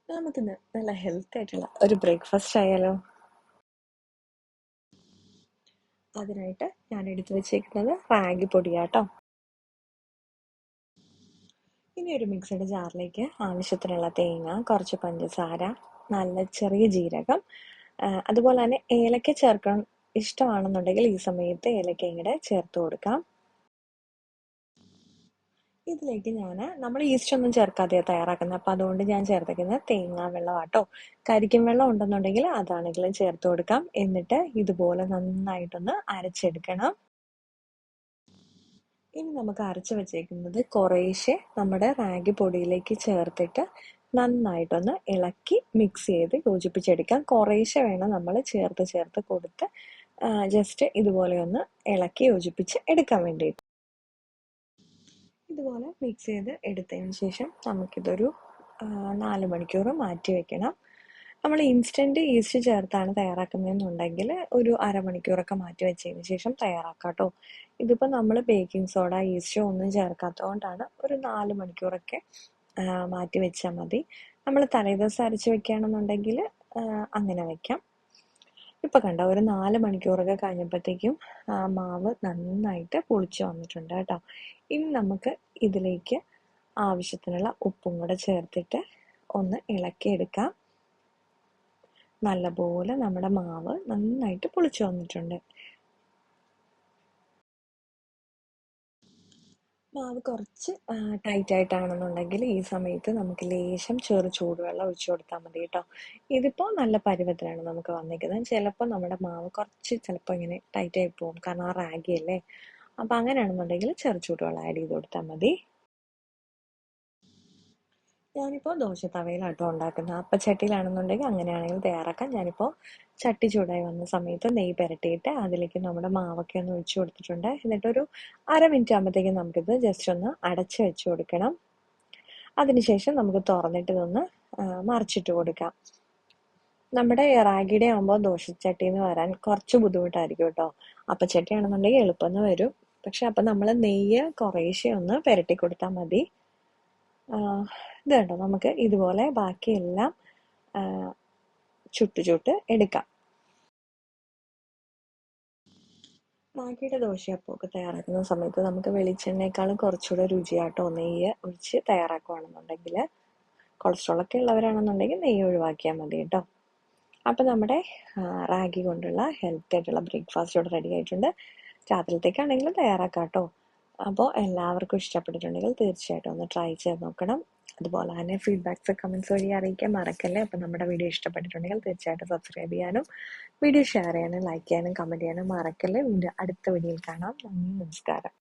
നമുക്കിന്ന് നല്ല ഹെൽത്തി ആയിട്ടുള്ള ഒരു ബ്രേക്ക്ഫാസ്റ്റ് ആയാലോ? അതിനായിട്ട് ഞാൻ എടുത്തു വെച്ചേക്കുന്നത് റാഗി പൊടിയാട്ടോ. ഇനി ഒരു മിക്സിയുടെ ജാറിലേക്ക് ആവശ്യത്തിനുള്ള തേങ്ങ, കുറച്ച് പഞ്ചസാര, നല്ല ചെറിയ ജീരകം, അതുപോലെ തന്നെ ഏലക്ക ചേർക്കാൻ ഇഷ്ടമാണെന്നുണ്ടെങ്കിൽ ഈ സമയത്ത് ഏലക്കയും കൂടെ ചേർത്ത് കൊടുക്കാം. ഇതിലേക്ക് നമ്മൾ ഈസ്റ്റ് ഒന്നും ചേർക്കാതെയാണ് തയ്യാറാക്കുന്നത്. അപ്പം അതുകൊണ്ട് ഞാൻ ചേർത്തേക്കുന്നത് തേങ്ങാ വെള്ളമാട്ടോ. കരിക്കും വെള്ളം ഉണ്ടെന്നുണ്ടെങ്കിൽ അതാണെങ്കിലും ചേർത്ത് കൊടുക്കാം. എന്നിട്ട് ഇതുപോലെ നന്നായിട്ടൊന്ന് അരച്ചെടുക്കണം. ഇനി നമുക്ക് അരച്ച് വെച്ചേക്കുന്നത് കുറേശ്ശെ നമ്മുടെ റാഗി പൊടിയിലേക്ക് ചേർത്തിട്ട് നന്നായിട്ടൊന്ന് ഇളക്കി മിക്സ് ചെയ്ത് യോജിപ്പിച്ചെടുക്കാം. കുറേശ്ശെ വേണം നമ്മൾ ചേർത്ത് ചേർത്ത് കൊടുത്ത് ജസ്റ്റ് ഇതുപോലെ ഒന്ന് ഇളക്കി യോജിപ്പിച്ച് എടുക്കാൻ വേണ്ടിയിട്ട്. ഇതുപോലെ മിക്സ് ചെയ്ത് എടുത്തതിന് ശേഷം നമുക്കിതൊരു 4 മണിക്കൂർ മാറ്റി വെക്കണം. നമ്മൾ ഇൻസ്റ്റൻറ്റ് ഈസ്റ്റ് ചേർത്താണ് തയ്യാറാക്കുന്നതെന്നുണ്ടെങ്കിൽ ഒരു അരമണിക്കൂറൊക്കെ മാറ്റി വെച്ചതിന് ശേഷം തയ്യാറാക്കാം കേട്ടോ. ഇതിപ്പോൾ നമ്മൾ ബേക്കിംഗ് സോഡ, ഈസ്റ്റോ ഒന്നും ചേർക്കാത്തത് കൊണ്ടാണ് ഒരു 4 മണിക്കൂറൊക്കെ മാറ്റി വെച്ചാൽ മതി. നമ്മൾ തലേദിവസം അരച്ച് വെക്കുകയാണെന്നുണ്ടെങ്കിൽ അങ്ങനെ വെക്കാം. ഇപ്പം കണ്ടോ, ഒരു 4 മണിക്കൂറൊക്കെ കഴിഞ്ഞപ്പോഴത്തേക്കും മാവ് നന്നായിട്ട് പുളിച്ച് വന്നിട്ടുണ്ട് കേട്ടോ. ഇനി നമുക്ക് ഇതിലേക്ക് ആവശ്യത്തിനുള്ള ഉപ്പും കൂടെ ചേർത്തിട്ട് ഒന്ന് ഇളക്കിയെടുക്കാം. നല്ലപോലെ നമ്മുടെ മാവ് നന്നായിട്ട് പുളിച്ച് വന്നിട്ടുണ്ട്. മാവ് കുറച്ച് ടൈറ്റ് ആയിട്ടാണെന്നുണ്ടെങ്കിൽ ഈ സമയത്ത് നമുക്ക് ലേശം ചെറു ചൂടുവെള്ളം ഒഴിച്ചു കൊടുത്താൽ മതി കേട്ടോ. ഇതിപ്പോൾ നല്ല പരുവത്തിലാണ് നമുക്ക് വന്നിരിക്കുന്നത്. ചിലപ്പോൾ നമ്മുടെ മാവ് കുറച്ച് ചിലപ്പോൾ ഇങ്ങനെ ടൈറ്റ് ആയി പോകും, കാരണം ആ റാഗി അല്ലേ. അപ്പം അങ്ങനെയാണെന്നുണ്ടെങ്കിൽ ചെറു ചൂടുവെള്ളം ആഡ് ചെയ്ത് കൊടുത്താൽ മതി. ഞാനിപ്പോൾ ദോശത്തവയിലാട്ടോ ഉണ്ടാക്കുന്നത്. അപ്പച്ചട്ടിയിലാണെന്നുണ്ടെങ്കിൽ അങ്ങനെയാണെങ്കിൽ തയ്യാറാക്കാം. ഞാനിപ്പോൾ ചട്ടി ചൂടായി വന്ന സമയത്ത് നെയ്യ് പുരട്ടിയിട്ട് അതിലേക്ക് നമ്മുടെ മാവൊക്കെ ഒന്ന് ഒഴിച്ചു കൊടുത്തിട്ടുണ്ട്. എന്നിട്ടൊരു 1/2 മിനിറ്റ് ആകുമ്പോഴത്തേക്കും നമുക്കിത് ജസ്റ്റ് ഒന്ന് അടച്ച് വെച്ച് കൊടുക്കണം. അതിനുശേഷം നമുക്ക് തുറന്നിട്ട് ഇതൊന്ന് മറിച്ചിട്ട് കൊടുക്കാം. നമ്മുടെ റാഗിയുടെ ആകുമ്പോൾ ദോശച്ചട്ടിയിൽ നിന്ന് വരാൻ കുറച്ച് ബുദ്ധിമുട്ടായിരിക്കും കേട്ടോ. അപ്പച്ചട്ടി ആണെന്നുണ്ടെങ്കിൽ എളുപ്പം വരും. പക്ഷെ അപ്പം നമ്മൾ നെയ്യ് കുറേശ്ശെ ഒന്ന് പുരട്ടി കൊടുത്താൽ മതി. ഇത് കണ്ടോ, നമുക്ക് ഇതുപോലെ ബാക്കിയെല്ലാം ചുട്ട് എടുക്കാം. റാഗിയുടെ ദോശയപ്പമൊക്കെ തയ്യാറാക്കുന്ന സമയത്ത് നമുക്ക് വെളിച്ചെണ്ണയെക്കാളും കുറച്ചുകൂടെ രുചിയാട്ടോ നെയ്യ് ഒഴിച്ച് തയ്യാറാക്കുകയാണെന്നുണ്ടെങ്കിൽ. കൊളസ്ട്രോളൊക്കെ ഉള്ളവരാണെന്നുണ്ടെങ്കിൽ നെയ്യ് ഒഴിവാക്കിയാൽ മതി കേട്ടോ. അപ്പം നമ്മുടെ റാഗി കൊണ്ടുള്ള ഹെൽത്തി ആയിട്ടുള്ള ബ്രേക്ക്ഫാസ്റ്റ് ഇവിടെ റെഡി ആയിട്ടുണ്ട്. രാത്രിയിലത്തേക്കാണെങ്കിലും തയ്യാറാക്കാം കേട്ടോ. അപ്പോൾ എല്ലാവർക്കും ഇഷ്ടപ്പെട്ടിട്ടുണ്ടെങ്കിൽ തീർച്ചയായിട്ടും ഒന്ന് ട്രൈ ചെയ്ത് നോക്കണം. അതുപോലെ തന്നെ ഫീഡ്ബാക്ക്സ്, കമൻസ് വഴി അറിയിക്കാൻ മറക്കല്ലേ. അപ്പം നമ്മുടെ വീഡിയോ ഇഷ്ടപ്പെട്ടിട്ടുണ്ടെങ്കിൽ തീർച്ചയായിട്ടും സബ്സ്ക്രൈബ് ചെയ്യാനും വീഡിയോ ഷെയർ ചെയ്യാനും ലൈക്ക് ചെയ്യാനും കമൻറ്റ് ചെയ്യാനും മറക്കല്ലേ. വീണ്ടും അടുത്ത വീഡിയോയിൽ കാണാം. നന്ദി, നമസ്കാരം.